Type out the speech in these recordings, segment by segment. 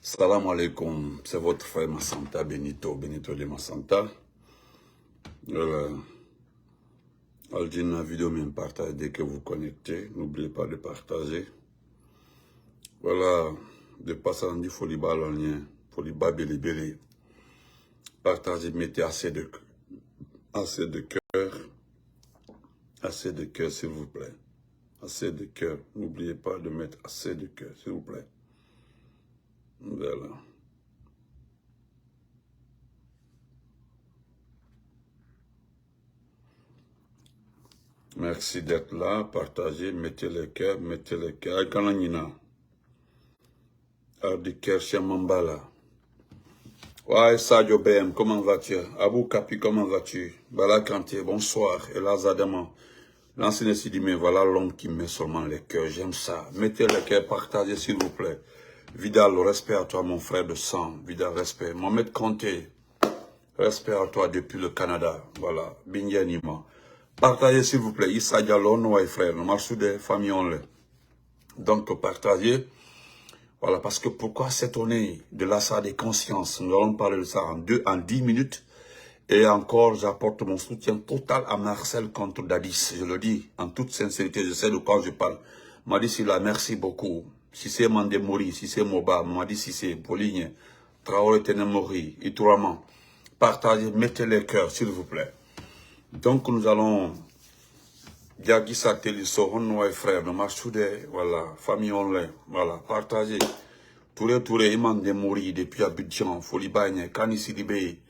Salam alaikum, c'est votre frère Massanta Benito de Massanta. Aldina vidéo même partage dès que vous connectez, n'oubliez pas de partager. Voilà, de passer en dit folie balonien, folie babélé. Partagez, mettez assez de cœur s'il vous plaît. Assez de cœur, n'oubliez pas de mettre assez de cœur s'il vous plaît. Voilà. Merci d'être là, partagez, mettez les cœurs. Kananina. Ardi Kersia Mambala. Ouais, Sadio BM, comment vas-tu? Abou Kapi, comment vas-tu? Bala Kanté, bonsoir. Elaz Adama. L'ancien Sidimé, voilà l'homme qui met seulement les cœurs. J'aime ça. Mettez les cœurs, partagez s'il vous plaît. Vidal, respect à toi, mon frère de sang. Vidal, respect. Mohamed Kanté, respect à toi depuis le Canada. Voilà. Binyanima. Partagez s'il vous plaît. Issa Diallo, nos frères. Nos Marsoude, famille, on l'est. Donc, partagez. Voilà, parce que pourquoi s'étonner de l'assassinat des consciences? Nous allons parler de ça en 10 minutes. Et encore, j'apporte mon soutien total à Marcel contre Dadis. Je le dis en toute sincérité, je sais de quoi je parle. M'a dit Silla, merci beaucoup. Si c'est Mandemori, si c'est Moba, m'a dit si c'est Poligne, Traoré Tenemori, Itouraman. Partagez, mettez les cœurs, s'il vous plaît. Donc, nous allons... Diagisa Teliso, on est frère, nous marchoude, voilà, famille on l'est, voilà, partagez. Touré, Iman de mourir depuis Abidjan, Folibagne, Kani Sidibé,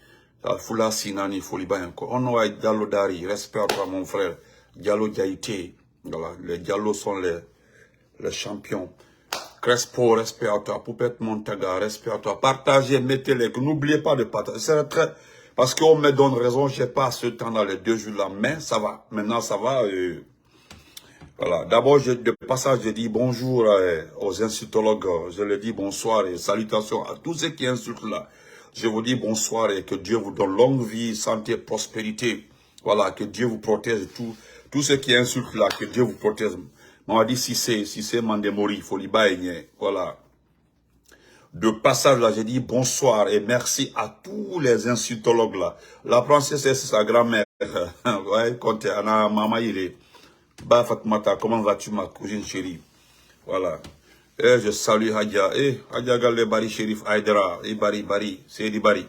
Fula Sinani, Folibagne, on est Diallo Dari, respect à toi mon frère, Diallo Diaité, voilà, les Diallo sont les champions. Crespo, respect à toi, Poupette Montaga, respect à toi, partagez, mettez-les, n'oubliez pas de partager, c'est très... Parce qu'on me donne raison, je n'ai pas ce temps dans les 2 jours là, mais ça va. Maintenant, ça va. Voilà. D'abord, de passage, je dis bonjour aux insultologues. Je leur dis bonsoir et salutations à tous ceux qui insultent là. Je vous dis bonsoir et que Dieu vous donne longue vie, santé, prospérité. Voilà, que Dieu vous protège. Tous ceux qui insultent là, que Dieu vous protège. M'a dit si c'est Mandemori, il faut l'y baigner. Voilà. De passage là, j'ai dit bonsoir et merci à tous les insultologues là. La princesse, c'est sa grand-mère. Ouais, quand Anna, maman, il est. Bah, Fatmata, comment vas-tu, ma cousine chérie? Voilà. Et je salue Hadja. Hadja Galle Bari Sherif Aydra. Et Bari, c'est di Bari.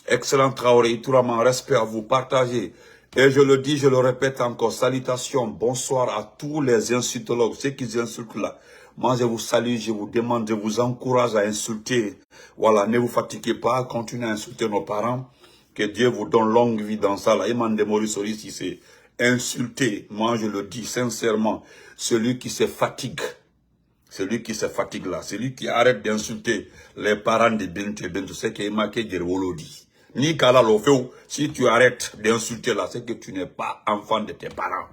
Excellent Traoré, Touraman, respect à vous, partagez. Et je le dis, je le répète encore, salutations, bonsoir à tous les insultologues, ceux qui insultent là. Moi, je vous salue, je vous demande, je vous encourage à insulter. Voilà, ne vous fatiguez pas, continuez à insulter nos parents. Que Dieu vous donne longue vie dans ça. Là, Iman de Maurice si c'est insulter. Moi, je le dis sincèrement, celui qui se fatigue là, celui qui arrête d'insulter les parents de Bintou, c'est qu'il m'a dit Wolodi. Ni Kala Lofeu, si tu arrêtes d'insulter là, c'est que tu n'es pas enfant de tes parents.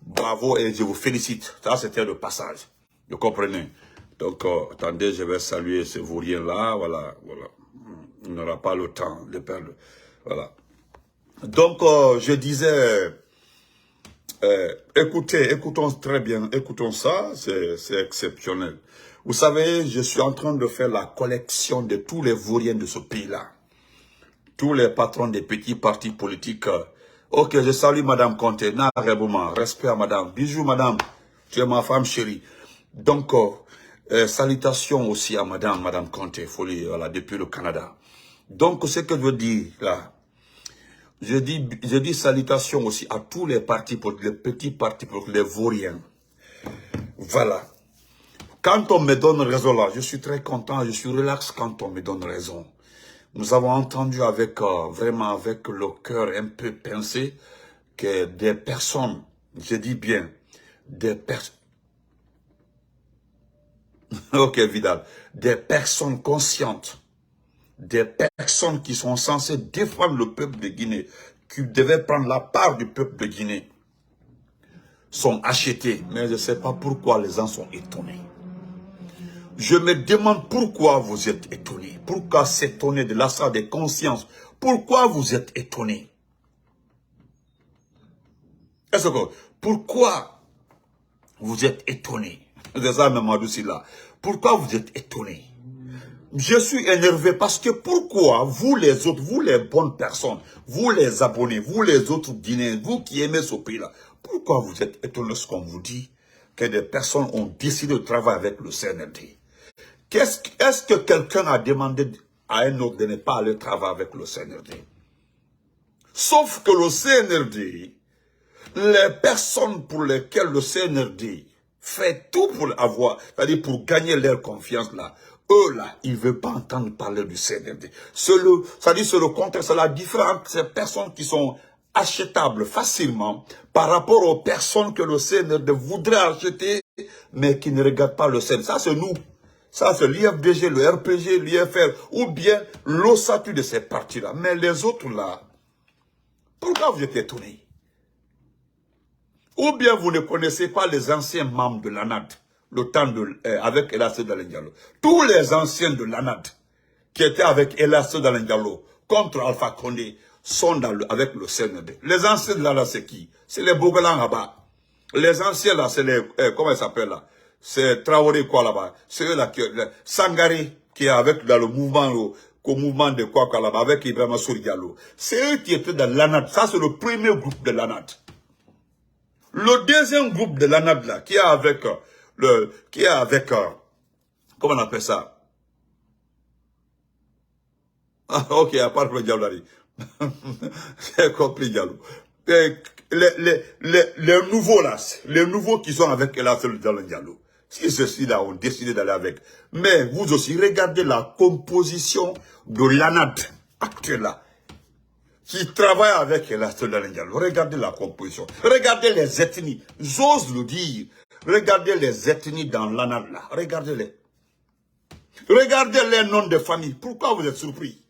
Bravo et je vous félicite. Ça, c'était le passage. Vous comprenez? Donc, attendez, je vais saluer ce vaurien là. Voilà. On n'aura pas le temps de perdre. Voilà. Donc, je disais, écoutons très bien, écoutons ça, c'est exceptionnel. Vous savez, je suis en train de faire la collection de tous les vauriens de ce pays-là. Tous les patrons des petits partis politiques. Ok, je salue Madame Conté, respect à Madame. Bisous Madame, tu es ma femme chérie. Donc, salutations aussi à Madame Conté, folie, voilà, depuis le Canada. Donc, ce que je veux dire là, je dis salutations aussi à tous les partis politiques, les petits partis politiques, les vauriens. Voilà. Quand on me donne raison là, je suis très content, je suis relax quand on me donne raison. Nous avons entendu avec, vraiment avec le cœur un peu pincé, que des personnes, je dis bien, des personnes, ok Vidal, des personnes conscientes, des personnes qui sont censées défendre le peuple de Guinée, qui devaient prendre la part du peuple de Guinée, sont achetées. Mais je ne sais pas pourquoi les gens sont étonnés. Je me demande pourquoi vous êtes étonnés. Pourquoi s'étonner de l'assassinat des consciences? Pourquoi vous êtes étonnés? Est-ce que, pourquoi vous êtes étonnés? C'est ça, Mamadou Silla. Pourquoi vous êtes étonnés? Je suis énervé parce que pourquoi vous les autres, vous les bonnes personnes, vous les abonnés, vous les autres Guinéens, vous qui aimez ce pays-là, pourquoi vous êtes étonnés qu'on vous dit que des personnes ont décidé de travailler avec le CNRD? Est-ce que quelqu'un a demandé à un autre de ne pas aller travailler avec le CNRD? Sauf que le CNRD, les personnes pour lesquelles le CNRD fait tout pour avoir, c'est-à-dire pour gagner leur confiance là, eux là, ils ne veulent pas entendre parler du CNRD. C'est le contraire, c'est la différence entre ces personnes qui sont achetables facilement par rapport aux personnes que le CNRD voudrait acheter, mais qui ne regardent pas le CNRD. Ça, c'est nous. Ça, c'est l'IFDG, le RPG, l'IFR, ou bien l'OSATU de ces partis-là. Mais les autres là, pourquoi vous êtes étonnés? Ou bien vous ne connaissez pas les anciens membres de l'ANAD, le temps de, avec Elassé Dalin Diallo. Tous les anciens de l'ANAD qui étaient avec Elassé Dalin Diallo contre Alpha Condé sont avec le CNRD. Les anciens de l'ANAD, c'est qui? C'est les Bogolan là-bas. Les anciens là, c'est les, comment ils s'appellent là? C'est Traoré quoi là-bas? C'est eux là, Sangaré qui est avec dans le mouvement de quoi là-bas, avec Ibrahima Souri Diallo. C'est eux qui étaient dans l'ANAD. Ça, c'est le premier groupe de l'ANAD. Le deuxième groupe de l'ANAD là, qui est avec, comment on appelle ça? Ah, ok, à part le Diallo. J'ai compris Diallo. Les nouveaux là, les nouveaux qui sont avec Elassé Diallo. Si ceux-ci là ont décidé d'aller avec. Mais vous aussi, regardez la composition de l'ANAD actuelle là, qui travaille avec Elassé Diallo. Regardez la composition. Regardez les ethnies. J'ose le dire. Regardez les ethnies dans l'ANAD là. Regardez-les. Regardez les noms de famille. Pourquoi vous êtes surpris?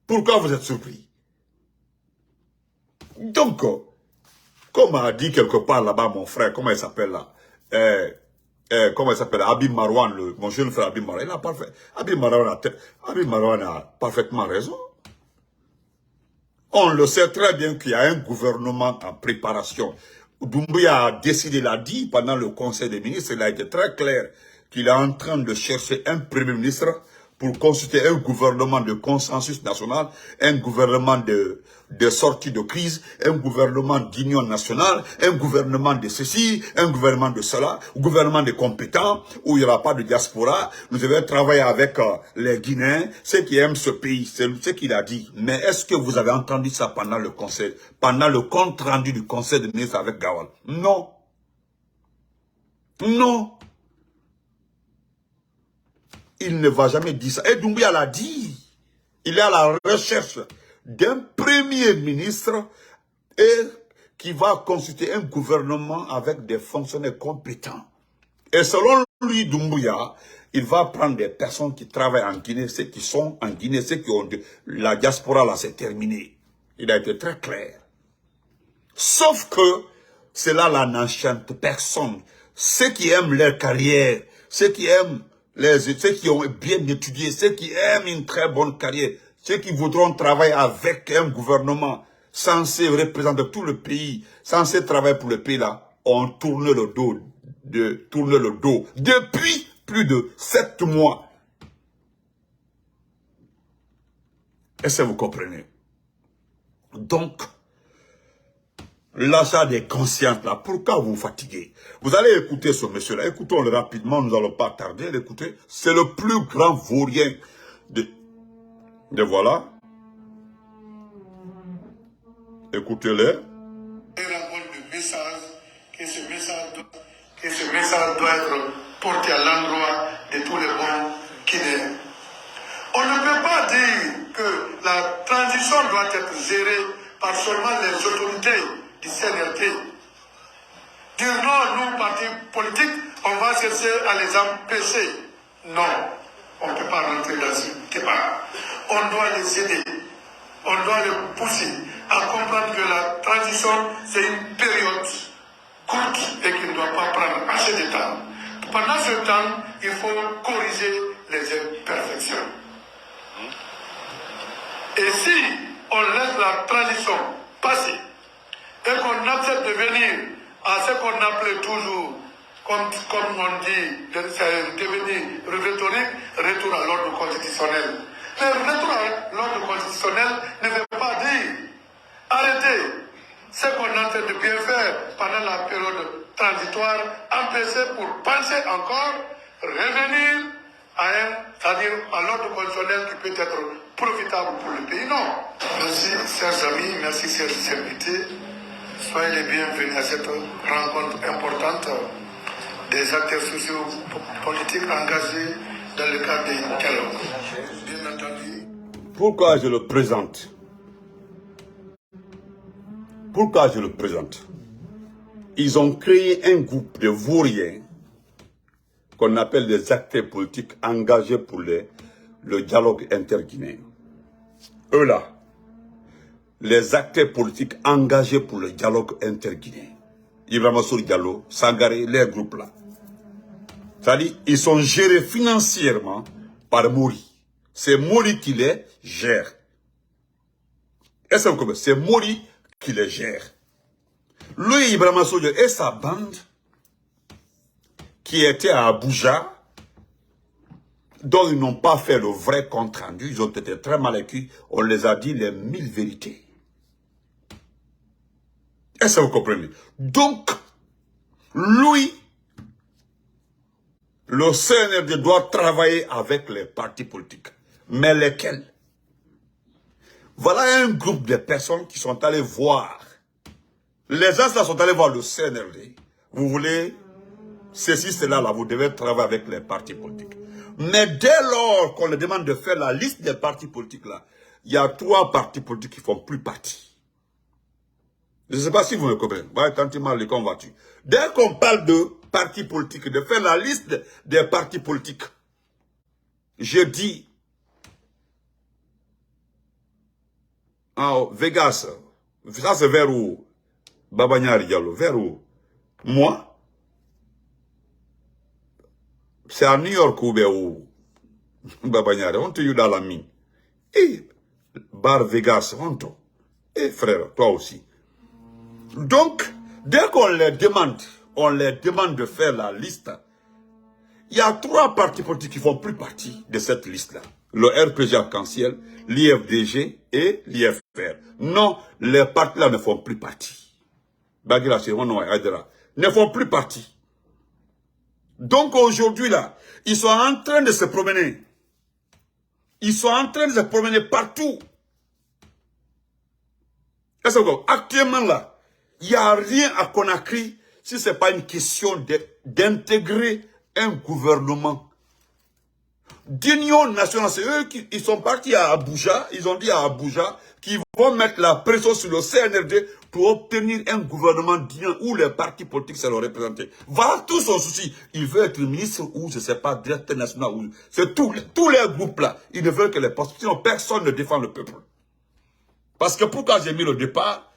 Pourquoi vous êtes surpris? Donc, comme a dit quelque part là-bas mon frère, comment il s'appelle là? Comment il s'appelle? Habib Marwan, mon jeune frère Habib Marwan. Habib Marwan a parfaitement raison. On le sait très bien qu'il y a un gouvernement en préparation. Doumbouya a décidé, l'a dit pendant le conseil des ministres, il a été très clair qu'il est en train de chercher un premier ministre pour constituer un gouvernement de consensus national, un gouvernement de sortie de crise, un gouvernement d'union nationale, un gouvernement de ceci, un gouvernement de cela, un gouvernement de compétents, où il n'y aura pas de diaspora. Nous devons travailler avec les Guinéens, ceux qui aiment ce pays, c'est ce qu'il a dit. Mais est-ce que vous avez entendu ça pendant le conseil, pendant le compte rendu du conseil des ministres avec Gawal? Non. Non. Il ne va jamais dire ça. Et Doumbouya l'a dit. Il est à la recherche d'un premier ministre et qui va constituer un gouvernement avec des fonctionnaires compétents. Et selon lui, Doumbouya, il va prendre des personnes qui travaillent en Guinée, ceux qui sont en Guinée, ceux qui ont la diaspora là, c'est terminé. Il a été très clair. Sauf que cela là n'enchante personne. Ceux qui aiment leur carrière, ceux qui aiment ceux qui ont bien étudié, ceux qui aiment une très bonne carrière, ceux qui voudront travailler avec un gouvernement censé représenter tout le pays, censé travailler pour le pays là, ont tourné le dos, depuis plus de 7 mois. Est-ce que vous comprenez? Donc, l'achat des consciences là, pourquoi vous vous fatiguez? Vous allez écouter ce monsieur-là, écoutons-le rapidement, nous n'allons pas tarder à l'écouter. C'est le plus grand vaurien de voilà. Écoutez-le. Que ce message doit être porté à l'endroit de tous les bons Guinéens. On ne peut pas dire que la transition doit être gérée par seulement les autorités du CNRD. Dire non, nous, partis politiques, on va chercher à les empêcher. Non, on ne peut pas rentrer dans ce débat. On doit les aider, on doit les pousser à comprendre que la transition, c'est une période courte et qu'il ne doit pas prendre assez de temps. Pendant ce temps, il faut corriger les imperfections. Et si on laisse la transition passer et qu'on accepte de venir à ce qu'on appelait toujours comme on dit, c'est devenu rhétorique, retour à l'ordre constitutionnel. Mais retour à l'ordre constitutionnel ne veut pas dire arrêter ce qu'on est en train de bien faire pendant la période transitoire, empêcher pour penser encore, revenir c'est-à-dire à l'ordre constitutionnel qui peut être profitable pour le pays. Non. Merci, chers amis, merci, chers invités. Soyez les bienvenus à cette rencontre importante des acteurs sociaux politiques engagés dans le cadre des dialogues. Bien entendu. Pourquoi je le présente? Pourquoi je le présente? Ils ont créé un groupe de vauriens qu'on appelle des acteurs politiques engagés pour le dialogue interguinéen. Eux là, les acteurs politiques engagés pour le dialogue interguinéen. Ibrahima Sory Diallo, Sangaré, les groupes là. C'est-à-dire, ils sont gérés financièrement par Mori. C'est Mori qui les gère. Est-ce que vous comprenez? C'est Mori qui les gère. Lui, Ibrahima Sory et sa bande, qui étaient à Abuja, dont ils n'ont pas fait le vrai compte rendu, ils ont été très mal acquis, on les a dit les 1000 vérités. Est-ce que vous comprenez? Donc, lui, le CNRD doit travailler avec les partis politiques. Mais lesquels? Voilà un groupe de personnes qui sont allés voir. Les gens là sont allés voir le CNRD. Vous voulez, ceci, cela, là, vous devez travailler avec les partis politiques. Mais dès lors qu'on leur demande de faire la liste des partis politiques là, il y a 3 partis politiques qui ne font plus partie. Je ne sais pas si vous me comprenez. Dès qu'on parle de partis politiques, de faire la liste des partis politiques, je dis, Vegas, ça c'est vers où? Babanyari Diallo, vers où? Moi, c'est à New York ou bien où? Babanyari, on te y dans la mine. Et Bar Vegas, on te. Et frère, toi aussi. Donc, dès qu'on les demande de faire la liste, il y a 3 partis politiques qui ne font plus partie de cette liste-là. Le RPG Arc-en-Ciel, l'IFDG et l'IFR. Non, les partis-là ne font plus partie. Bagira, ne font plus partie. Donc aujourd'hui, là, ils sont en train de se promener. Ils sont en train de se promener partout. Actuellement, là, il n'y a rien à Conakry si ce n'est pas une question d'intégrer un gouvernement d'union nationale. C'est eux qui ils sont partis à Abuja, ils ont dit à Abuja qu'ils vont mettre la pression sur le CNRD pour obtenir un gouvernement d'union où les partis politiques seront représentés. Voilà tout son souci. Il veut être ministre ou je ne sais pas, directeur national. C'est tous les groupes là. Ils ne veulent que les postes. Sinon personne ne défend le peuple. Parce que pourquoi j'ai mis le départ,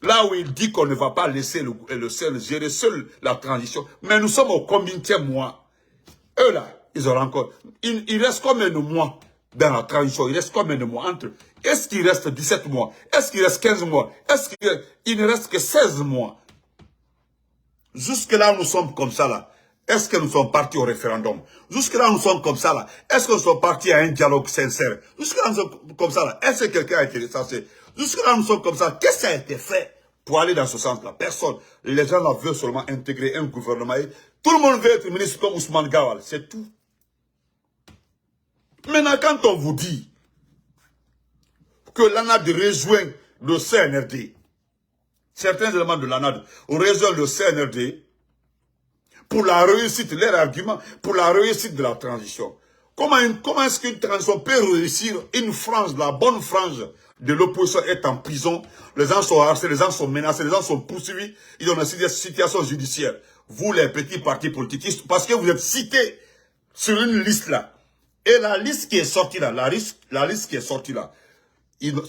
là où il dit qu'on ne va pas laisser le seul gérer seul la transition. Mais nous sommes au combienième mois. Eux là, ils auront encore. Il reste combien de mois dans la transition? Il reste combien de mois entre? Est-ce qu'il reste 17 mois? Est-ce qu'il reste 15 mois? Est-ce qu'il ne reste que 16 mois? Jusque là, nous sommes comme ça là. Est-ce que nous sommes partis au référendum? Jusque là, nous sommes comme ça là. Est-ce que nous sommes partis à un dialogue sincère? Jusque là, nous sommes comme ça là. Est-ce que quelqu'un a été censé? Jusque là, nous sommes comme ça. Qu'est-ce qui a été fait pour aller dans ce sens-là? Personne. Les gens là veulent seulement intégrer un gouvernement. Tout le monde veut être ministre comme Ousmane Gawal. C'est tout. Maintenant, quand on vous dit que l'ANAD rejoint le CNRD, certains éléments de l'ANAD rejoignent le CNRD pour la réussite, leur argument, pour la réussite de la transition. Comment est-ce qu'une transition peut réussir? Une frange, la bonne frange de l'opposition est en prison, les gens sont harcelés, les gens sont menacés, les gens sont poursuivis, ils ont des situations judiciaires. Vous, les petits partis politiques, parce que vous êtes cités sur une liste là, et la liste qui est sortie là, la liste qui est sortie là,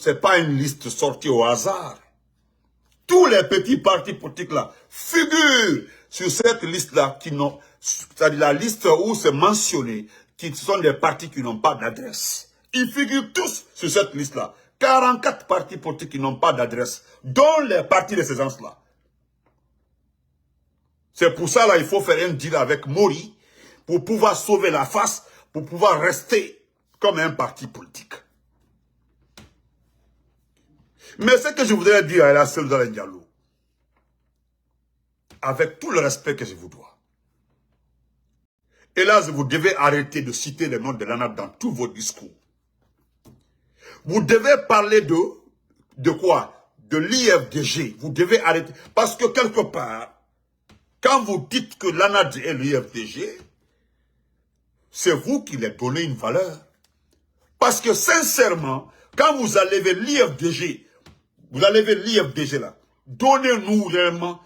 c'est pas une liste sortie au hasard. Tous les petits partis politiques là figurent sur cette liste-là, c'est-à-dire la liste où c'est mentionné, qui sont des partis qui n'ont pas d'adresse. Ils figurent tous sur cette liste-là. 44 partis politiques qui n'ont pas d'adresse, dont les partis de ces gens-là. C'est pour ça, là, il faut faire un deal avec Mori pour pouvoir sauver la face, pour pouvoir rester comme un parti politique. Mais ce que je voudrais dire à la seule dans Diallo, avec tout le respect que je vous dois, hélas, vous devez arrêter de citer les noms de l'ANAT dans tous vos discours. Vous devez parler de quoi? De l'IFDG. Vous devez arrêter. Parce que quelque part, quand vous dites que l'ANAD est l'IFDG, c'est vous qui les donnez une valeur. Parce que sincèrement, quand vous enlevez l'IFDG, là, donnez-nous réellement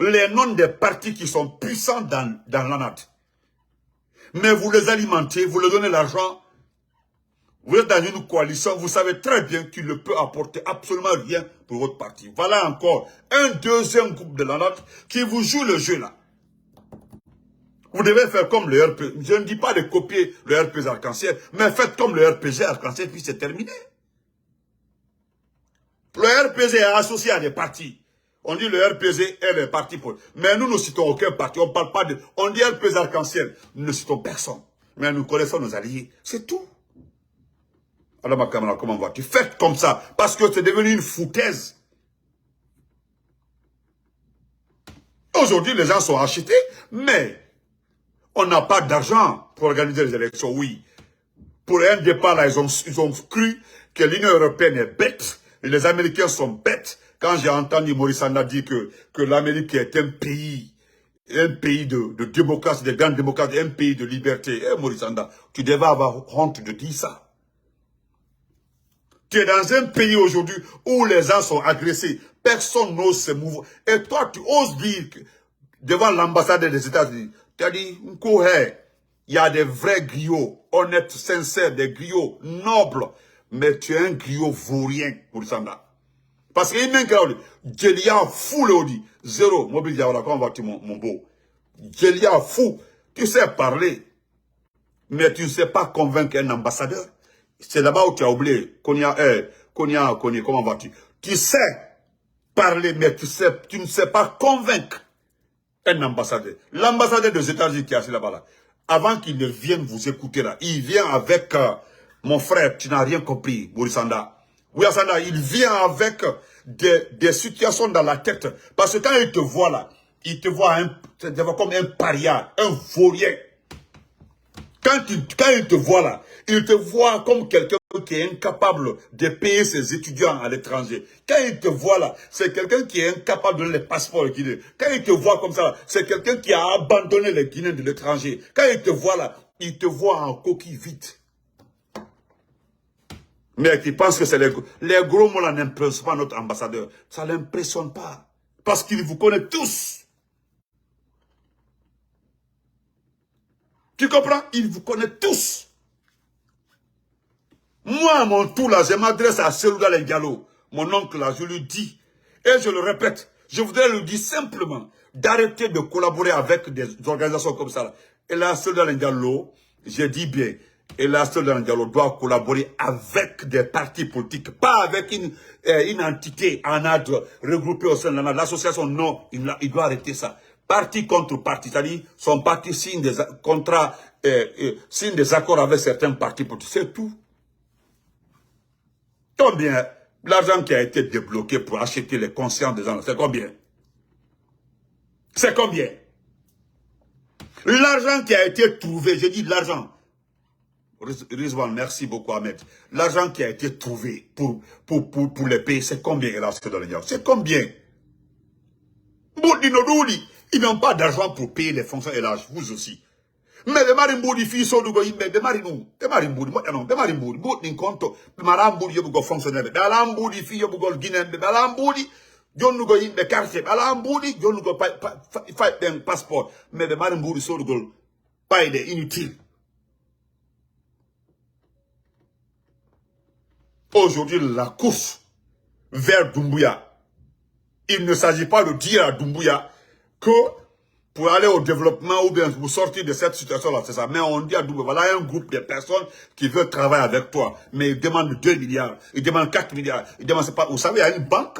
les noms des partis qui sont puissants dans l'ANAD. Mais vous les alimentez, vous leur donnez l'argent. Vous êtes dans une coalition, vous savez très bien qu'il ne peut apporter absolument rien pour votre parti. Voilà encore un deuxième groupe de l'ANAD qui vous joue le jeu là. Vous devez faire comme le RPG. Je ne dis pas de copier le RPG arc-en-ciel, mais faites comme le RPG arc-en-ciel, puis c'est terminé. Le RPG est associé à des partis. On dit le RPG est le parti pour. Mais nous ne citons aucun parti. On parle pas de. On dit RPG arc-en-ciel. Nous ne citons personne. Mais nous connaissons nos alliés. C'est tout. Alors ma camarade, comment vas-tu? Faites comme ça. Parce que c'est devenu une foutaise. Aujourd'hui, les gens sont achetés, mais on n'a pas d'argent pour organiser les élections. Oui. Pour un départ, là, ils ont cru que l'Union européenne est bête. Et les Américains sont bêtes. Quand j'ai entendu Maurice Sanda dire que l'Amérique est un pays de démocratie, de grande démocratie, un pays de liberté. Eh, Maurice Sanda, tu devais avoir honte de dire ça. Tu es dans un pays aujourd'hui où les gens sont agressés. Personne n'ose se mouvoir. Et toi, tu oses dire que devant l'ambassade des États-Unis, tu as dit, il y a des vrais griots, honnêtes, sincères, des griots nobles. Mais tu es un griot vaurien, Maurice Sanda. Parce qu'il y a un Djelia fou, le dit. Zéro. Mobile Diawara, comment vas-tu, mon beau? Djelia fou. Tu sais parler. Mais tu ne sais pas convaincre un ambassadeur. C'est là-bas où tu as oublié. Comment vas-tu? Tu sais parler, mais tu ne sais pas convaincre un ambassadeur. L'ambassadeur des États-Unis qui est assis là-bas, là, avant qu'il ne vienne vous écouter là, il vient avec mon frère, tu n'as rien compris, Maurice Sanda. Maurice Sanda, il vient avec des situations dans la tête. Parce que quand il te voit là, il te voit comme un paria, un vaurien. Quand il te voit là, il te voit comme quelqu'un qui est incapable de payer ses étudiants à l'étranger. Quand il te voit là, c'est quelqu'un qui est incapable de donner les passeports guinéens. Quand il te voit comme ça, c'est quelqu'un qui a abandonné les Guinéens de l'étranger. Quand il te voit là, il te voit en coquille vide. Mais qui pense que c'est les gros mots là n'impressionnent pas notre ambassadeur. Ça ne l'impressionne pas. Parce qu'il vous connaît tous. Tu comprends? Il vous connaît tous. Moi, à mon tour, là, je m'adresse à Selouda Diallo, mon oncle, là, je lui dis, et je le répète, je voudrais lui dire simplement d'arrêter de collaborer avec des organisations comme ça. Là. Et là, Selouda Diallo, je dis bien, et là, Selouda Diallo doit collaborer avec des partis politiques, pas avec une entité en adre regroupée au sein de l'association. Non, il doit arrêter ça. Parti contre parti, c'est-à-dire son parti signe des contrats, signe des accords avec certains partis politiques, c'est tout. Combien l'argent qui a été débloqué pour acheter les consciences des gens, c'est combien? C'est combien? L'argent qui a été trouvé, je dis l'argent. Rizwan, merci beaucoup Ahmed. L'argent qui a été trouvé pour les pays, c'est combien? C'est combien? Ils n'ont pas d'argent pour payer les fonctions et l'âge, vous aussi. Mais les marimboudi filles sont de goïmbe, des marimboudi, non, des marimboudi, bout compte, des marimboudi, you go fonctionnaire, des marimboudi filles, you go guinéen, des marimboudi, you go goïmbe quartier, des marimboudi, you go fight d'un passeport, mais des marimboudi sont de go payer des inutiles. Aujourd'hui, la course vers Doumbouya, il ne s'agit pas de dire à Doumbouya que pour aller au développement ou bien pour sortir de cette situation-là, c'est ça. Mais on dit à Doumbouya, voilà un groupe de personnes qui veulent travailler avec toi. Mais ils demandent 2 milliards, ils demandent 4 milliards, ils demandent, c'est pas, vous savez, il y a une banque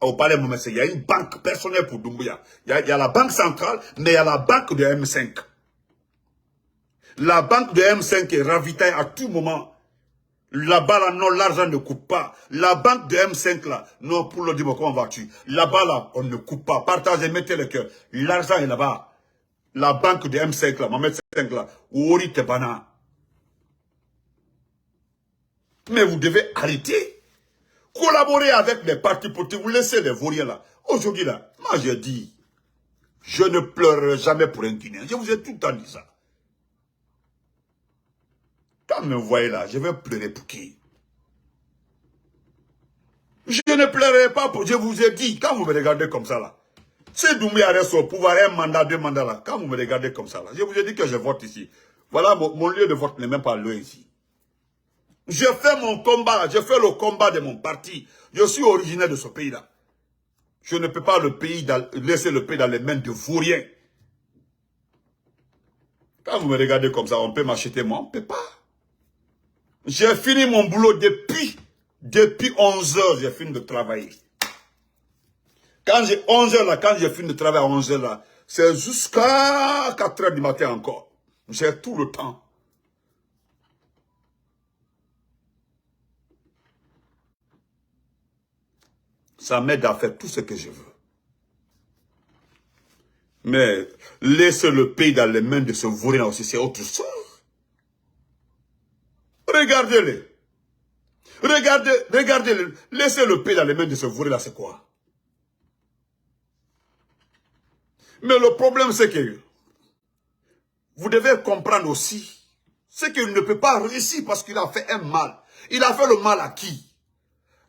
au palais Mohamed VI, il y a une banque personnelle pour Doumbouya. Il y a la banque centrale, mais il y a la banque de M5. La banque de M5 est ravitaille à tout moment. Là-bas, là, non, l'argent ne coupe pas. La banque de M5, là, non, pour le dire, comment vas-tu? Là-bas, là, on ne coupe pas. Partagez, mettez le cœur. L'argent est là-bas. La banque de M5, là, Mohamed 5, là, Ouri Tebana. Mais vous devez arrêter. Collaborer avec les partis politiques. Vous laissez les vauriens, là. Aujourd'hui, là, moi, j'ai dit, je ne pleurerai jamais pour un Guinéen. Je vous ai tout le temps dit ça. Quand vous me voyez là, je vais pleurer pour qui? Je ne pleurerai pas pour... Je vous ai dit, quand vous me regardez comme ça là, si Doumbouya reste au pouvoir, un mandat, 2 mandats là, quand vous me regardez comme ça là, je vous ai dit que je vote ici. Voilà, mon lieu de vote n'est même pas loin ici. Je fais mon combat, je fais le combat de mon parti. Je suis originaire de ce pays-là. Je ne peux pas laisser le pays dans les mains de vauriens. Quand vous me regardez comme ça, on peut m'acheter moi, on ne peut pas. J'ai fini mon boulot depuis 11 h, j'ai fini de travailler. Quand j'ai 11 h là, quand j'ai fini de travailler à 11 h là, c'est jusqu'à 4 h du matin encore. J'ai tout le temps. Ça m'aide à faire tout ce que je veux. Mais laisser le pays dans les mains de ce vaurien aussi, c'est autre chose. Regardez-les. Regardez-les. Laissez le pays dans les mains de ce vaurien-là, c'est quoi? Mais le problème, c'est que vous devez comprendre aussi, c'est qu'il ne peut pas réussir parce qu'il a fait un mal. Il a fait le mal à qui?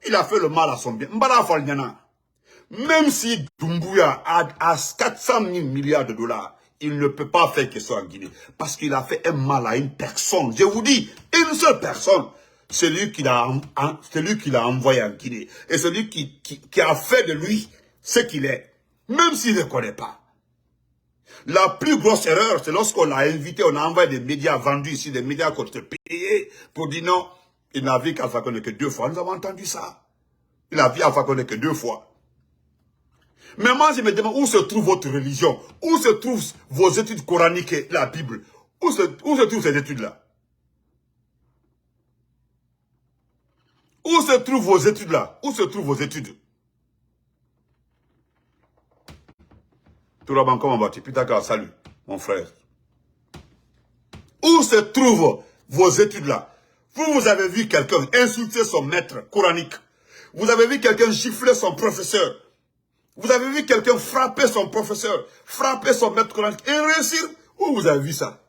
Il a fait le mal à son bien. Mbara Falnyana. Même si Doumbouya a 400 000 milliards de dollars, il ne peut pas faire qu'il soit en Guinée. Parce qu'il a fait un mal à une personne. Je vous dis, une seule personne. Celui qui l'a envoyé en Guinée. Et celui qui a fait de lui ce qu'il est. Même s'il ne connaît pas. La plus grosse erreur, c'est lorsqu'on l'a invité, on a envoyé des médias vendus ici, des médias qu'on te payait pour dire non, il n'a vu qu'Alpha Condé que 2 fois. Nous avons entendu ça. Il n'a vu Alpha Condé que 2 fois. Mais moi, je me demande où se trouve votre religion, où se trouvent vos études coraniques et la Bible, où se trouvent ces études-là? Où se trouvent vos études-là? Où se trouvent vos études? Touraban, comment vas-tu? Pitaka, salut, mon frère. Où se trouvent vos études-là? Vous avez vu quelqu'un insulter son maître coranique. Vous avez vu quelqu'un gifler son professeur. Vous avez vu quelqu'un frapper son professeur, frapper son maître coranique et réussir? Où vous avez vu ça?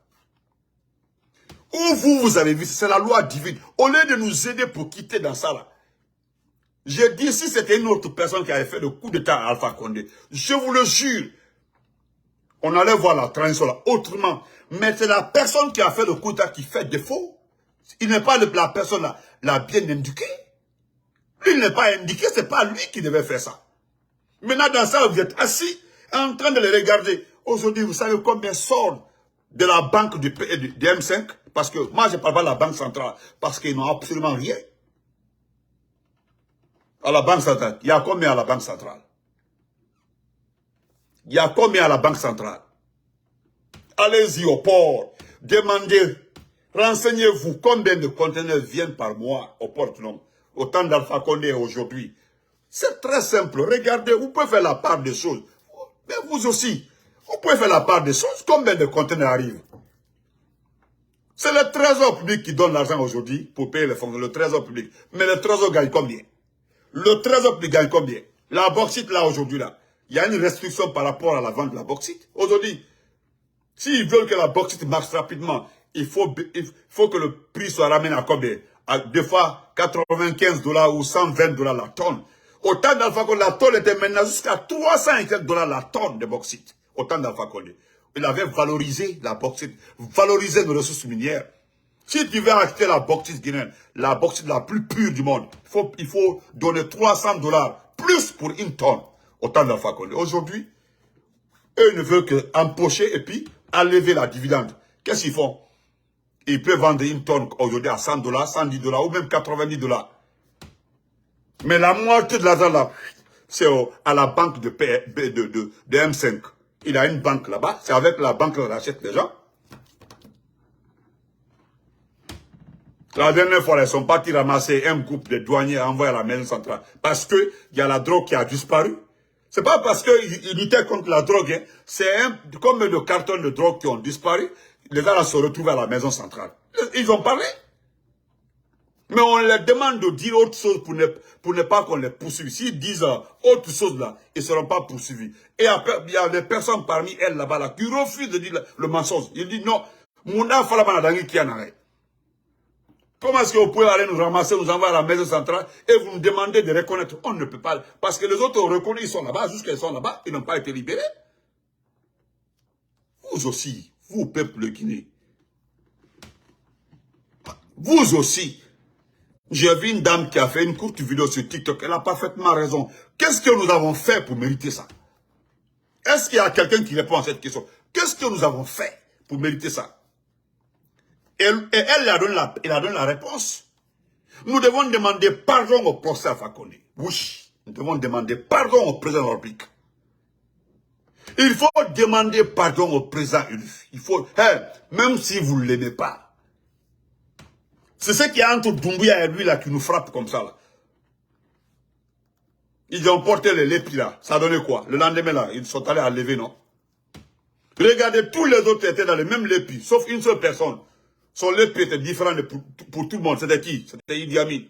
Où vous avez vu ça? C'est la loi divine. Au lieu de nous aider pour quitter dans ça là, j'ai dit si c'était une autre personne qui avait fait le coup d'état à Alpha Condé, je vous le jure, on allait voir la transition là autrement. Mais c'est la personne qui a fait le coup d'état qui fait défaut. Il n'est pas la personne là, la bien indiquée. Lui, il n'est pas indiqué, c'est pas lui qui devait faire ça. Maintenant, dans ça, vous êtes assis, en train de les regarder. Aujourd'hui, vous savez combien sort de la banque du M5? Parce que moi, je ne parle pas de la banque centrale, parce qu'ils n'ont absolument rien. À la banque centrale, il y a combien à la banque centrale? Il y a combien à la banque centrale? Allez-y au port, demandez, renseignez-vous combien de conteneurs viennent par mois au port autonome. Autant d'Alpha Condé aujourd'hui. C'est très simple. Regardez, vous pouvez faire la part des choses. Mais vous aussi, vous pouvez faire la part des choses. Combien de conteneurs arrivent? C'est le trésor public qui donne l'argent aujourd'hui pour payer les fonds. Le trésor public. Mais le trésor gagne combien? Le trésor public gagne combien? La bauxite là aujourd'hui là. Il y a une restriction par rapport à la vente de la bauxite. Aujourd'hui, s'ils veulent que la bauxite marche rapidement, il faut que le prix soit ramené à combien? À des fois 95 $ ou 120 $ la tonne. Autant d'Alpha Condé, la tonne était maintenant jusqu'à 300 et quelques $ la tonne de bauxite. Autant d'Alpha Condé. Il avait valorisé la bauxite, valorisé nos ressources minières. Si tu veux acheter la bauxite guinéenne, la bauxite la plus pure du monde, il faut donner 300 $ plus pour une tonne. Autant d'Alpha Condé. Aujourd'hui, eux ne veulent qu'empocher et puis enlever la dividende. Qu'est-ce qu'ils font? Ils peuvent vendre une tonne aujourd'hui à 100 $, 110 $ ou même 90 $. Mais la moitié de l'argent là, c'est à la banque de M5. Il a une banque là-bas. C'est avec la banque qu'il achète les gens. La dernière fois, ils sont partis ramasser un groupe de douaniers envoyés à la maison centrale. Parce qu'il y a la drogue qui a disparu. C'est pas parce qu'ils luttaient contre la drogue. Hein. C'est comme de cartons de drogue qui ont disparu. Les gars là se retrouvent à la maison centrale. Ils ont parlé. Mais on leur demande de dire autre chose pour ne pas qu'on les poursuive. S'ils disent autre chose là, ils ne seront pas poursuivis. Et il y a des personnes parmi elles là-bas là, qui refusent de dire le mensonge. Ils disent non, Mouna Falabanadangui qui en arrête. Comment est-ce que vous pouvez aller nous ramasser, nous envoyer à la maison centrale et vous nous demandez de reconnaître? On ne peut pas. Parce que les autres ont reconnu, ils sont là-bas, jusqu'à ils sont là-bas, ils n'ont pas été libérés. Vous aussi, vous, peuple de Guinée. Vous aussi. J'ai vu une dame qui a fait une courte vidéo sur TikTok. Elle a parfaitement raison. Qu'est-ce que nous avons fait pour mériter ça? Est-ce qu'il y a quelqu'un qui répond à cette question? Qu'est-ce que nous avons fait pour mériter ça? Et elle a donné la réponse. Nous devons demander pardon au procès Fakonde. Oui, nous devons demander pardon au président de la République. Il faut demander pardon au président élu. Il faut, même si vous ne l'aimez pas. C'est ce qui est entre Doumbouya et lui là qui nous frappe comme ça. Là. Ils ont porté les lépis là. Ça donnait quoi? Le lendemain là, ils sont allés à lever, non? Regardez, tous les autres étaient dans les mêmes lépis, sauf une seule personne. Son lépi était différent pour tout le monde. C'était qui? C'était Idi Amin.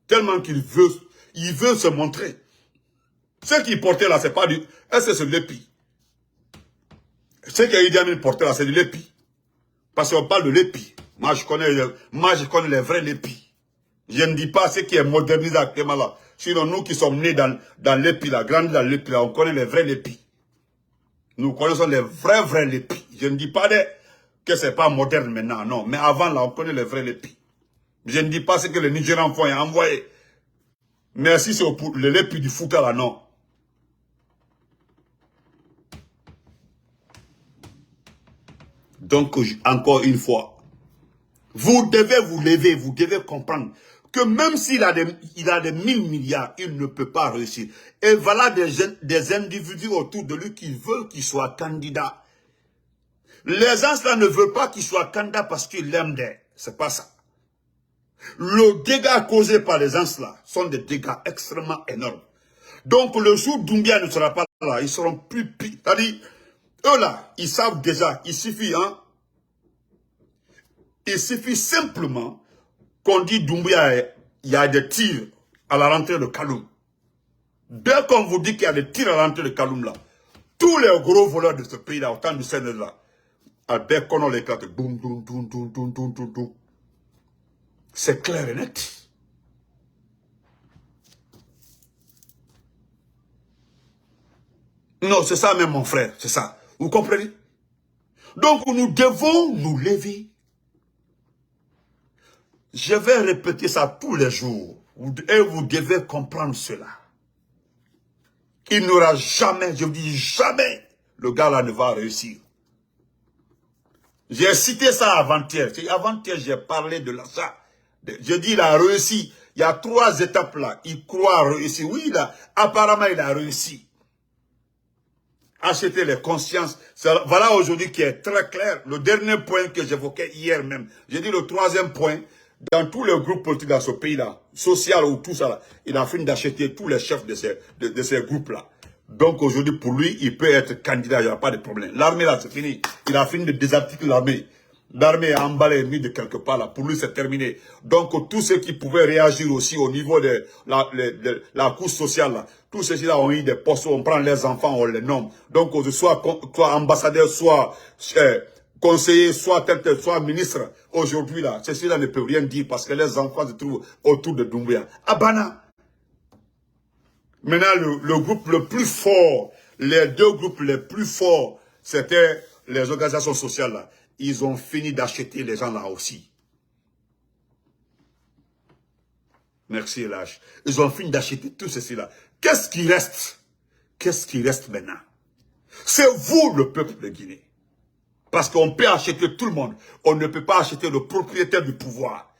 Tellement qu'il veut se montrer. Ce qu'il portait là, c'est pas du... Est-ce que c'est l'épi? Ce que Idi Amin portait là, c'est du lépi. Parce qu'on parle de l'épi. Moi, je connais les vrais lépis. Je ne dis pas ce qui est modernisé actuellement là. Sinon, nous qui sommes nés dans l'épi là, grandis dans l'épi là, on connaît les vrais lépis. Nous connaissons les vrais lépis. Je ne dis pas que c'est pas moderne maintenant, non. Mais avant là, on connaît les vrais lépis. Je ne dis pas ce que les Nigérians font et envoyé. Merci, c'est pour le lépi du Fouta là, non. Donc, encore une fois, vous devez vous lever, vous devez comprendre que même s'il a des 1000 milliards, il ne peut pas réussir. Et voilà des individus autour de lui qui veulent qu'il soit candidat. Les gens là ne veulent pas qu'il soit candidat parce qu'ils l'aiment. C'est pas ça. Le dégât causé par les gens là sont des dégâts extrêmement énormes. Donc le jour où Doumbouya ne sera pas là, ils seront plus pires. C'est-à-dire, eux là, ils savent déjà, il suffit, hein. Il suffit simplement qu'on dit Doumbouya, il y a des tirs à la rentrée de Kaloum. Dès qu'on vous dit qu'il y a des tirs à la rentrée de Kaloum là, tous les gros voleurs de ce pays là, autant du Sénégal là, dès qu'on l'éclate, boum, boum, boum, boum, boum, boum, boum, boum. C'est clair et net. Non, c'est ça même mon frère, c'est ça. Vous comprenez? Donc nous devons nous lever. Je vais répéter ça tous les jours. Et vous devez comprendre cela. Il n'y aura jamais, je vous dis jamais, le gars là ne va réussir. J'ai cité ça avant-hier. Avant-hier, j'ai parlé de ça. Je dis il a réussi. Il y a 3 étapes là. Il croit réussir. Oui, apparemment il a réussi. Acheter les consciences. Voilà aujourd'hui qui est très clair. Le dernier point que j'évoquais hier même. J'ai dit le 3e point. Dans tous les groupes politiques dans ce pays-là, social ou tout ça, là, il a fini d'acheter tous les chefs de ces groupes-là. Donc aujourd'hui, pour lui, il peut être candidat, il n'y a pas de problème. L'armée là, c'est fini. Il a fini de désarticuler l'armée. L'armée est emballée, mis de quelque part là. Pour lui, c'est terminé. Donc tous ceux qui pouvaient réagir aussi au niveau de la couche sociale là, tous ceux-là ont eu des postes, on prend les enfants, on les nomme. Donc soit ambassadeur, soit conseiller, soit ministre, aujourd'hui là, ceux-là ne peuvent rien dire parce que les enfants se trouvent autour de Doumbouya. Abana. Maintenant, le groupe le plus fort, les 2 groupes les plus forts, c'était les organisations sociales là. Ils ont fini d'acheter les gens là aussi. Merci Elage. Ils ont fini d'acheter tout ceci là. Qu'est-ce qui reste? Qu'est-ce qui reste maintenant? C'est vous le peuple de Guinée. Parce qu'on peut acheter tout le monde. On ne peut pas acheter le propriétaire du pouvoir.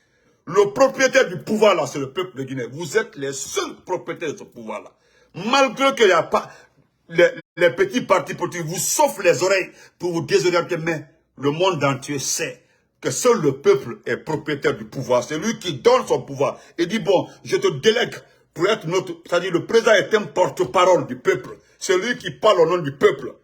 Le propriétaire du pouvoir, là, c'est le peuple de Guinée. Vous êtes les seuls propriétaires de ce pouvoir-là. Malgré qu'il n'y a pas les petits partis politiques vous sauvent les oreilles pour vous désorienter, mais le monde entier sait que seul le peuple est propriétaire du pouvoir. C'est lui qui donne son pouvoir. Il dit, bon, je te délègue pour être notre... C'est-à-dire, le président est un porte-parole du peuple. C'est lui qui parle au nom du peuple.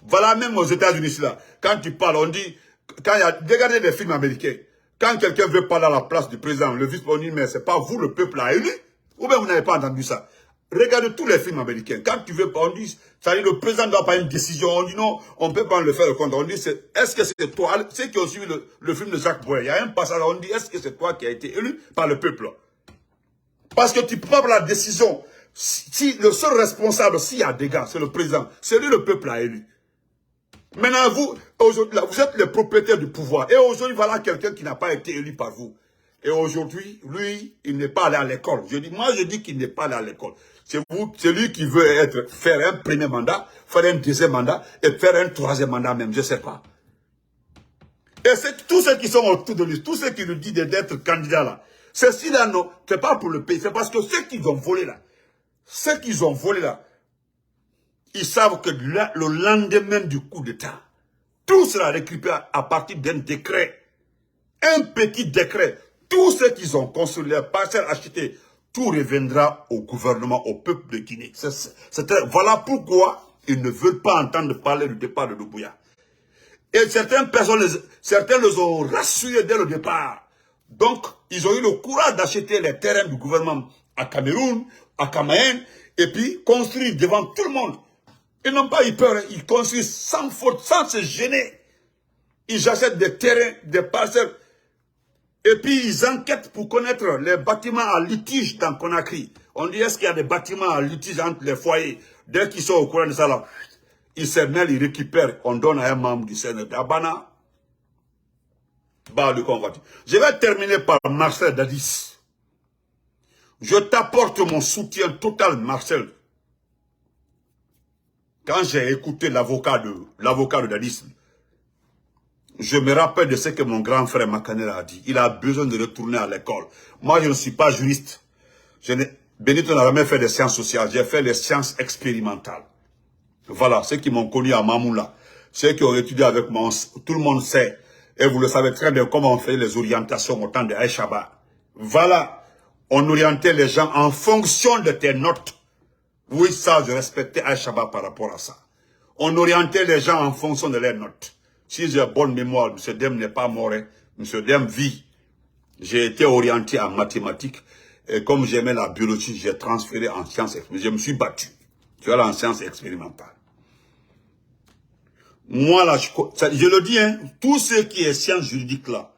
Voilà, même aux États-Unis, là, quand tu parles, on dit... Regardez les films américains. Quand quelqu'un veut parler à la place du président, le vice-président dit, mais c'est pas vous, le peuple a élu. Ou bien vous n'avez pas entendu ça. Regardez tous les films américains. Quand tu veux, on dit, ça dit, le président doit prendre une décision. On dit non, on ne peut pas le faire le compte. On dit, est-ce que c'est toi, ceux qui ont suivi le film de Jacques Breuer, il y a un passage, on dit, est-ce que c'est toi qui as été élu par le peuple? Parce que tu peux pas prendre la décision. Si le seul responsable, s'il y a des gars, c'est le président. C'est lui, le peuple a élu. Maintenant, vous, aujourd'hui, vous êtes les propriétaires du pouvoir. Et aujourd'hui, voilà quelqu'un qui n'a pas été élu par vous. Et aujourd'hui, lui, il n'est pas allé à l'école. Moi, je dis qu'il n'est pas allé à l'école. C'est lui qui veut faire un premier mandat, faire un deuxième mandat, et faire un troisième mandat même, je ne sais pas. Et c'est tous ceux qui sont autour de lui, tous ceux qui lui disent d'être candidat là. Ceci-là, non, c'est pas pour le pays, c'est parce que ceux qu'ils ont volé là, ils savent que le lendemain du coup d'État, tout sera récupéré à partir d'un décret. Un petit décret. Tout ce qu'ils ont construit, les parcelles achetées, tout reviendra au gouvernement, au peuple de Guinée. Voilà pourquoi ils ne veulent pas entendre parler du départ de Doumbouya. Et certaines personnes, certains les ont rassurés dès le départ. Donc, ils ont eu le courage d'acheter les terrains du gouvernement à Cameroun, à Camaïen, et puis construire devant tout le monde. Ils n'ont pas eu peur, ils construisent sans faute, sans se gêner. Ils achètent des terrains, des parcelles. Et puis ils enquêtent pour connaître les bâtiments à litige dans Conakry. On dit, est-ce qu'il y a des bâtiments à litige entre les foyers? Dès qu'ils sont au courant de ça, là, ils se mêlent, ils récupèrent, on donne à un membre du Sénat. Abana, je vais terminer par Marcel Dadis. Je t'apporte mon soutien total, Marcel. Quand j'ai écouté l'avocat de Dadis, je me rappelle de ce que mon grand frère Makanel a dit. Il a besoin de retourner à l'école. Moi, je ne suis pas juriste. Benito n'a jamais fait des sciences sociales. J'ai fait les sciences expérimentales. Voilà, ceux qui m'ont connu à Mamoula, ceux qui ont étudié avec moi, tout le monde sait. Et vous le savez très bien comment on fait les orientations au temps de Aïchaba. Voilà, on orientait les gens en fonction de tes notes. Oui, ça, je respectais Aïchaba par rapport à ça. On orientait les gens en fonction de leurs notes. Si j'ai bonne mémoire, M. Dem n'est pas mort, hein. M. Dem vit. J'ai été orienté en mathématiques. Et comme j'aimais la biologie, j'ai transféré en sciences expérimentales. Je me suis battu. Tu vois, en sciences expérimentales. Moi, là, je le dis, hein, tout ce qui est sciences juridiques, là,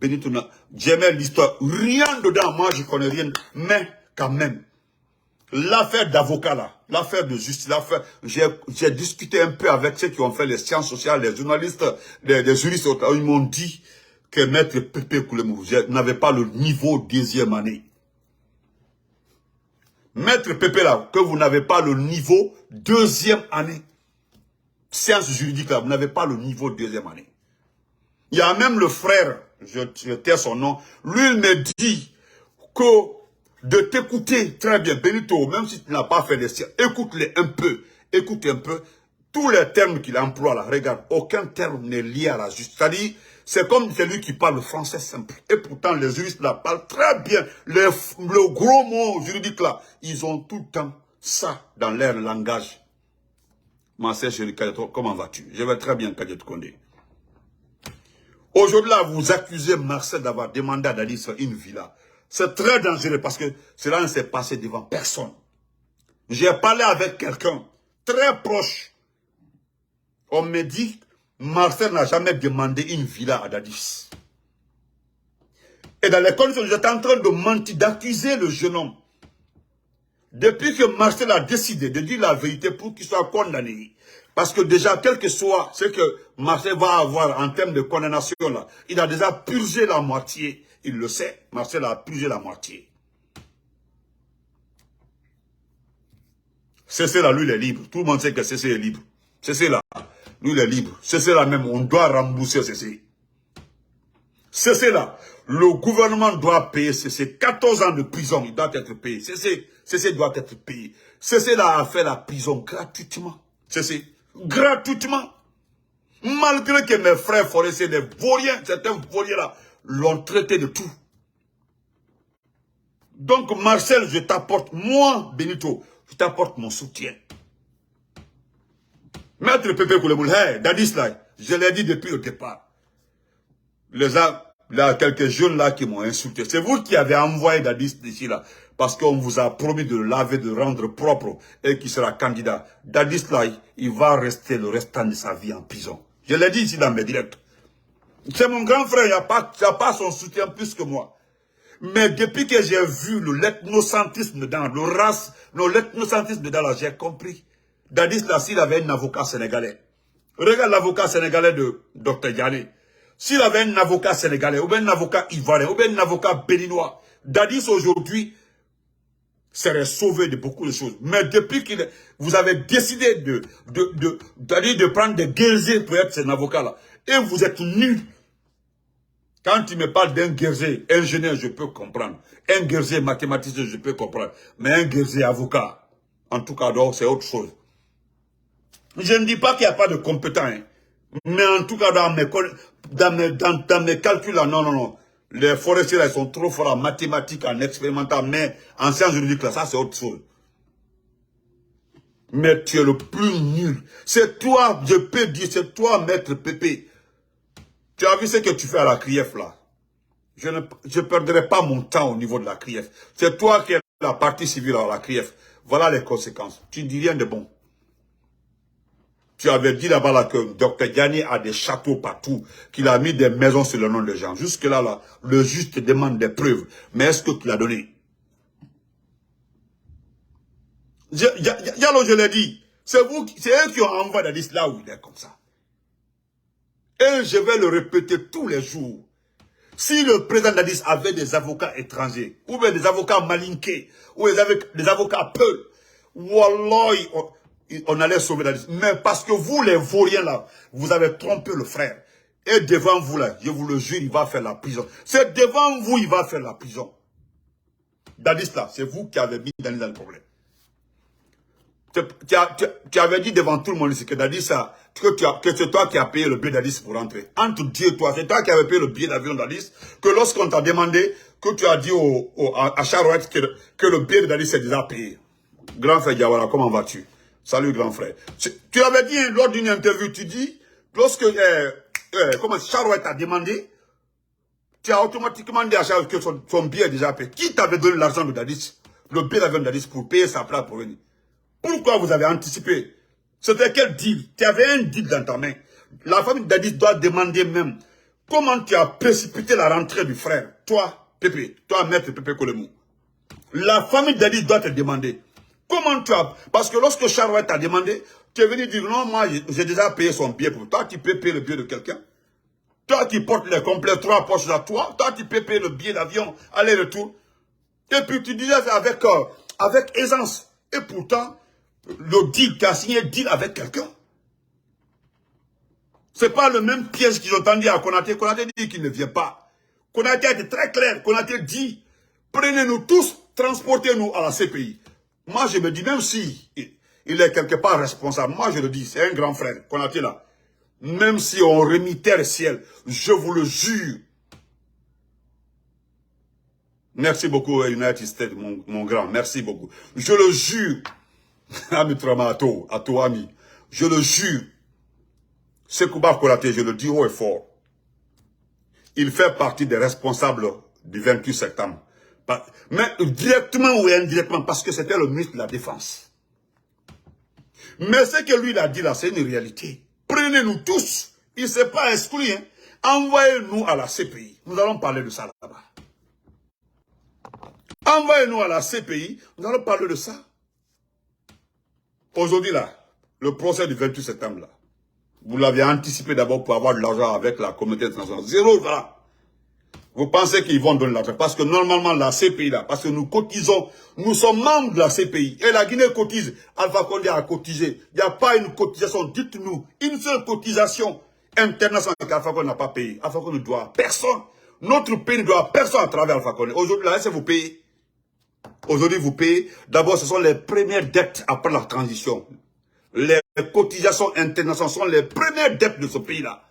Benito, j'aimais l'histoire. Rien dedans, moi, je connais rien. Mais, quand même, l'affaire d'avocat, là, l'affaire de justice, j'ai discuté un peu avec ceux qui ont fait les sciences sociales, les journalistes, les juristes, ils m'ont dit que Maître Pépé Koulemou n'avait pas le niveau deuxième année. Maître Pépé, là, que vous n'avez pas le niveau deuxième année. Sciences juridiques, là, vous n'avez pas le niveau deuxième année. Il y a même le frère, je tais son nom, lui, il me dit que de t'écouter très bien, Benito, même si tu n'as pas fait des sciences, écoute-les un peu, écoute un peu. Tous les termes qu'il emploie là, regarde, aucun terme n'est lié à la justice. C'est-à-dire, c'est comme celui qui parle français simple. Et pourtant, les juristes là parlent très bien. Le gros mot juridique là, ils ont tout le temps ça dans leur langage. Ma sœur chérie Kadeto, comment vas-tu? Je vais très bien, Kadeto Kondé. Aujourd'hui là, vous accusez Marcel d'avoir demandé à Dadis une villa. C'est très dangereux parce que cela ne s'est passé devant personne. J'ai parlé avec quelqu'un très proche. On me dit, Marcel n'a jamais demandé une villa à Dadis. Et dans les conditions, j'étais en train de mentir, d'accuser le jeune homme. Depuis que Marcel a décidé de dire la vérité pour qu'il soit condamné. Parce que déjà, quel que soit ce que Marcel va avoir en termes de condamnation, là, il a déjà purgé la moitié. Il le sait, Marcel a purgé la moitié. Cessez là, lui il est libre. Tout le monde sait que Cessez est libre. Cessez là, lui il est libre. Cessez là même, on doit rembourser Cessez. Cessez là. Le gouvernement doit payer ces 14 ans de prison. Il doit être payé. Cessez doit être payé. Cessez à faire la prison gratuitement. Cessez. Gratuitement. Malgré que mes frères forestiers, les vauriens, certains vauriens là, l'ont traité de tout. Donc Marcel, je t'apporte, moi, Benito, je t'apporte mon soutien. Maître Pépé Koulemoul, hey, Dadis là, je l'ai dit depuis le départ. Là, quelques jeunes là qui m'ont insulté. C'est vous qui avez envoyé Dadis d'ici là. Parce qu'on vous a promis de le laver, de le rendre propre et qu'il sera candidat. Dadis là, il va rester le restant de sa vie en prison. Je l'ai dit ici dans mes directs. C'est mon grand frère, il n'y a pas son soutien plus que moi. Mais depuis que j'ai vu l'ethnocentrisme dedans, l'ethnocentrisme dedans là, j'ai compris. Dadis là, s'il avait un avocat sénégalais. Regarde l'avocat sénégalais de Dr Diané. S'il avait un avocat sénégalais, ou bien un avocat ivoirien, ou bien un avocat béninois, Dadis aujourd'hui serait sauvé de beaucoup de choses. Mais depuis que vous avez décidé de prendre des guerriers pour être un avocat-là, et vous êtes nuls. Quand tu me parles d'un guerrier ingénieur, je peux comprendre. Un guerrier mathématicien, je peux comprendre. Mais un guerrier avocat, en tout cas, c'est autre chose. Je ne dis pas qu'il n'y a pas de compétents, hein. Mais en tout cas, dans mes calculs, là, non. Les forestiers, là, ils sont trop forts en mathématiques, en expérimental, mais en sciences juridiques, là, ça, c'est autre chose. Mais tu es le plus nul. C'est toi, je peux dire, c'est toi, Maître Pépé. Tu as vu ce que tu fais à la CRIEF, là. Je ne perdrai pas mon temps au niveau de la CRIEF. C'est toi qui es la partie civile à la CRIEF. Voilà les conséquences. Tu ne dis rien de bon. Tu avais dit là-bas là, que Dr Diané a des châteaux partout, qu'il a mis des maisons sur le nom des gens. Jusque-là, là, le juge te demande des preuves. Mais est-ce que tu l'as donné? Yalo, je l'ai dit. C'est eux qui ont envoyé Dadis là où il est comme ça. Et je vais le répéter tous les jours. Si le président Dadis avait des avocats étrangers, ou bien des avocats malinqués, ou des avocats Peul, wallah, on allait sauver Dadis. Mais parce que vous, les vauriens là, vous avez trompé le frère. Et devant vous là, je vous le jure, il va faire la prison. C'est devant vous, il va faire la prison. Dadis là, c'est vous qui avez mis Dadis dans le problème. Tu avais dit devant tout le monde ici que Dadis, que c'est toi qui as payé le billet d'Adis pour rentrer. Entre Dieu et toi, c'est toi qui avais payé le billet d'avion d'Adis, que lorsqu'on t'a demandé, que tu as dit à Charouette que le billet d'Adis est déjà payé. Grand frère Diawara, comment vas-tu? Salut grand frère. Tu avais dit lors d'une interview, tu dis, lorsque Charouette t'a demandé, tu as automatiquement dit à Charouette que son billet est déjà payé. Qui t'avait donné l'argent de Dadis, le billet d'avion d'Adis pour payer sa place pour venir? Pourquoi vous avez anticipé? C'était quel deal? Tu avais un deal dans ta main. La famille d'Adis doit demander même comment tu as précipité la rentrée du frère. Toi, Pépé, toi, Maître Pépé Koulemoul. La famille d'Adis doit te demander comment tu as... Parce que lorsque Charouette t'a demandé, tu es venu dire non, moi j'ai déjà payé son billet pour toi. Tu peux payer le billet de quelqu'un. Toi qui portes les complets 3 poches à toi tu peux payer le billet d'avion, aller-retour. Et puis tu disais avec aisance. Et pourtant, le deal, tu as signé le deal avec quelqu'un. C'est pas le même piège qu'ils ont tendu à Konaté. Konaté dit qu'il ne vient pas. Konaté a été très clair. Konaté dit, prenez-nous tous, transportez-nous à la CPI. Moi, je me dis, même si il est quelque part responsable, moi je le dis, c'est un grand frère, Konaté là. Même si on remit terre et ciel, je vous le jure. Merci beaucoup, United States, mon grand. Merci beaucoup. Je le jure. Ami Tramato, à toi, ami. Je le jure. Sekouba Konaté, je le dis haut et fort. Il fait partie des responsables du 28 septembre. Mais directement ou indirectement, parce que c'était le ministre de la Défense. Mais ce que lui il a dit là, c'est une réalité. Prenez-nous tous. Il ne s'est pas exclu. Hein. Envoyez-nous à la CPI. Nous allons parler de ça là-bas. Envoyez-nous à la CPI. Nous allons parler de ça. Aujourd'hui là, le procès du 28 septembre là, vous l'avez anticipé d'abord pour avoir de l'argent avec la communauté internationale. Zéro, voilà. Vous pensez qu'ils vont donner l'argent parce que normalement la CPI là, parce que nous cotisons, nous sommes membres de la CPI et la Guinée cotise, Alpha Condé a cotisé. Il n'y a pas une cotisation, dites-nous, une seule cotisation internationale qu'Alpha Condé n'a pas payé. Alpha Condé ne doit à personne. Notre pays ne doit personne à travers Alpha Condé. Aujourd'hui, là, laissez-vous payer. Aujourd'hui, vous payez. D'abord, ce sont les premières dettes après la transition. Les cotisations internationales sont les premières dettes de ce pays-là.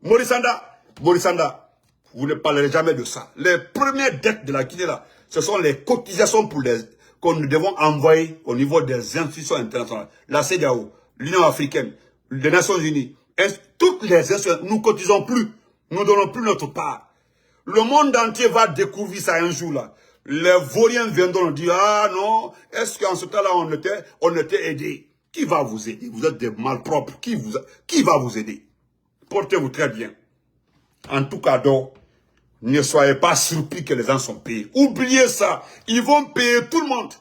Maurice Sanda, vous ne parlerez jamais de ça. Les premières dettes de la Guinée, là, ce sont les cotisations que nous devons envoyer au niveau des institutions internationales. La CEDEAO, l'Union africaine, les Nations unies, toutes les institutions, nous ne cotisons plus. Nous ne donnons plus notre part. Le monde entier va découvrir ça un jour là. Les vauriens viendront nous dire, ah non, est-ce qu'en ce temps-là on était aidés? Qui va vous aider? Vous êtes des malpropres. Qui va vous aider? Portez-vous très bien. En tout cas, donc, ne soyez pas surpris que les gens sont payés. Oubliez ça. Ils vont payer tout le monde.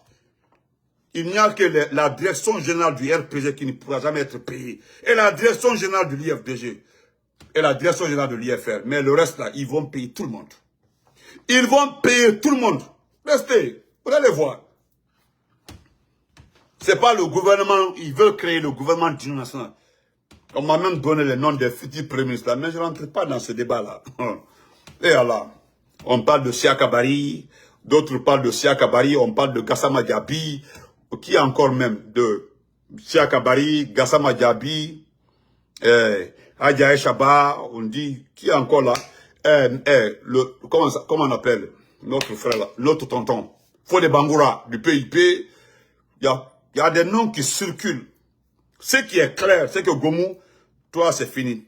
Il n'y a que la direction générale du RPG qui ne pourra jamais être payée. Et la direction générale de l'IFDG. Et la direction générale de l'IFR. Mais le reste là, ils vont payer tout le monde. Ils vont payer tout le monde. Restez. Vous allez voir. C'est pas le gouvernement. Ils veulent créer le gouvernement d'union nationale. On m'a même donné le nom des futurs premiers ministres. Mais je ne rentre pas dans ce débat-là. Et alors, on parle de Siakabari. D'autres parlent de Siakabari. On parle de Gassama Diaby. Qui encore même de Siakabari, Gassama Diaby, Adjaye Chaba, on dit, qui est encore là, comment on appelle notre frère là, notre tonton, Fodé Bangoura du PIP, il y a des noms qui circulent. Ce qui est clair, c'est que Gomu, toi c'est fini.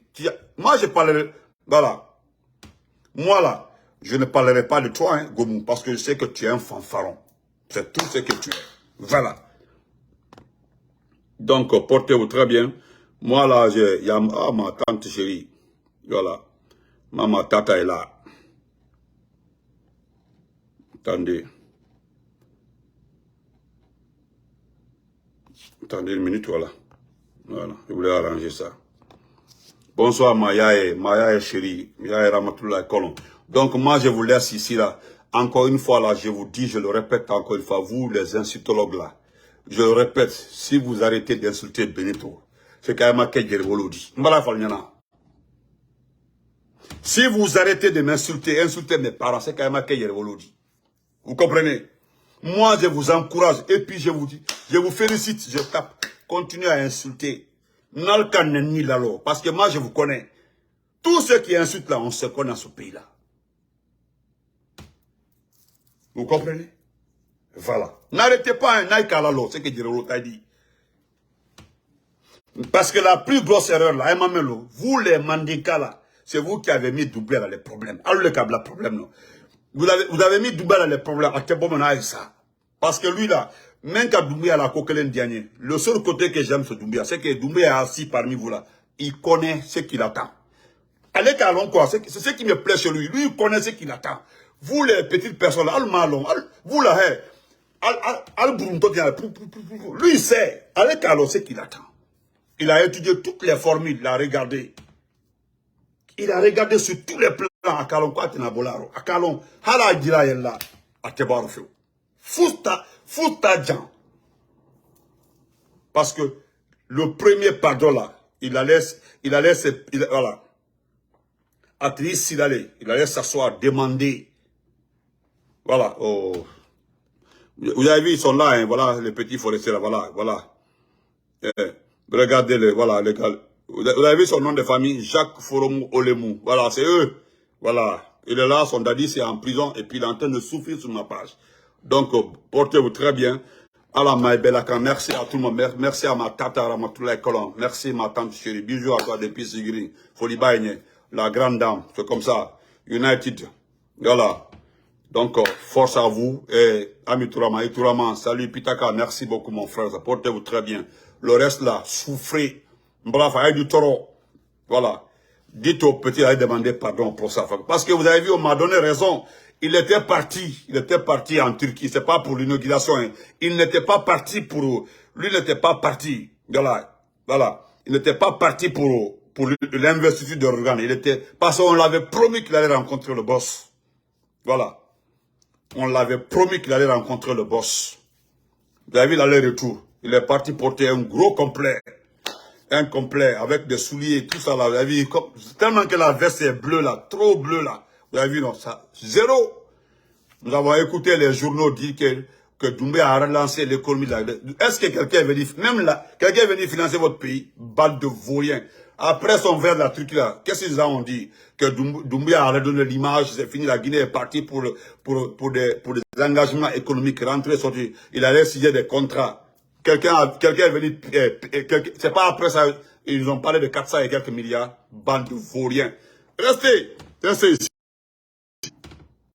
Moi je parlerai, voilà, moi là, je ne parlerai pas de toi, hein, Gomu, parce que je sais que tu es un fanfaron. C'est tout ce que tu es. Voilà. Donc, portez-vous très bien. Moi, là, il y a ma tante chérie. Voilà. Ma tata est là. Attendez. Attendez une minute, voilà. Voilà. Je voulais arranger ça. Bonsoir, Maya chérie. Maya Ramatoulaye Kolon. Donc, moi, je vous laisse ici, là. Encore une fois, là, je vous dis, je le répète encore une fois, vous, les insultologues, là, je le répète, si vous arrêtez d'insulter Benito, c'est quand même à Kedjervolodi. Si vous arrêtez de m'insulter, insulter mes parents, c'est quand même à Kedjervolodi. Vous comprenez? Moi, je vous encourage, et puis je vous dis, je vous félicite, je tape, continuez à insulter. Parce que moi, je vous connais. Tous ceux qui insultent là, on se connaît dans ce pays-là. Vous comprenez? Voilà. N'arrêtez pas un Naïkalalo, c'est ce que Djerolo t'a dit. Parce que la plus grosse erreur, là, Emamelo, vous les Mandinka là, c'est vous qui avez mis Doumbouya dans les problèmes. Alors le câble, problème, non. Vous avez mis Doumbouya dans les problèmes. À quel moment avec ça? Parce que lui là, même quand Doumbouya la coqueline dernier, le seul côté que j'aime ce Doumbouya, c'est que Doumbouya est assis parmi vous là. Il connaît ce qu'il attend. Allez, Kalon, quoi, c'est ce qui me plaît chez lui. Lui, il connaît ce qu'il attend. Vous, les petites personnes, vous là, lui, il sait. Allez, Kalon, c'est qu'il attend. Il a étudié toutes les formules, il a regardé. Il a regardé sur tous les plans à Kalon, quoi, Tenabolaro. À Kalon, Hala Dira Yella, à Tebarofio. Fousta Djan. Parce que le premier pardon là, il allait, voilà. Atrice, il allait s'asseoir, demander. Voilà. Oh. Vous avez vu, ils sont là, hein, voilà, les petits forestiers là, voilà. Regardez-le, voilà, les gars. Vous avez vu son nom de famille, Jacques Forom Olemou. Voilà, c'est eux. Voilà. Il est là, son daddy, c'est en prison, et puis il est en train de souffrir sur ma page. Donc, portez-vous très bien. Allah Maïbelaka, merci à tout le monde. Merci à ma tata Ramatoulaye Kolon. Merci ma tante chérie. Bisous à toi depuis Sigiri. Folibaïne, la grande dame. C'est comme ça. United. Voilà. Donc, force à vous. Et Itourama, salut Pitaka. Merci beaucoup mon frère. Portez-vous très bien. Le reste là, souffrez. Bref, avec du taureau. Voilà. Dites au petit, allez demander pardon pour ça. Parce que vous avez vu, on m'a donné raison. Il était parti en Turquie. C'est pas pour l'inauguration. Hein. Il n'était pas parti pour, lui n'était pas parti. Voilà. Il n'était pas parti pour l'investiture de Erdogan. Il était, parce qu'on l'avait promis qu'il allait rencontrer le boss. Voilà. On l'avait promis qu'il allait rencontrer le boss. Vous avez vu l'aller-retour. Il est parti porter un gros complet. Un complet avec des souliers et tout ça là. Vous avez vu, tellement que la veste est bleue là, trop bleue là. Vous avez vu, non, ça, zéro. Nous avons écouté les journaux dire que Doumbouya a relancé l'économie. Est-ce que quelqu'un est venu, même là, quelqu'un est venu financer votre pays? Bande de vauriens. Après son verre de la Turquie là, qu'est-ce qu'ils ont dit? Que Doumbouya a redonné l'image, c'est fini, la Guinée est partie pour des engagements économiques, rentrer, sortir. Il allait signer des contrats. Quelqu'un est venu, c'est pas après ça, ils ont parlé de 400 et quelques milliards. Bande de vauriens. Restez ici.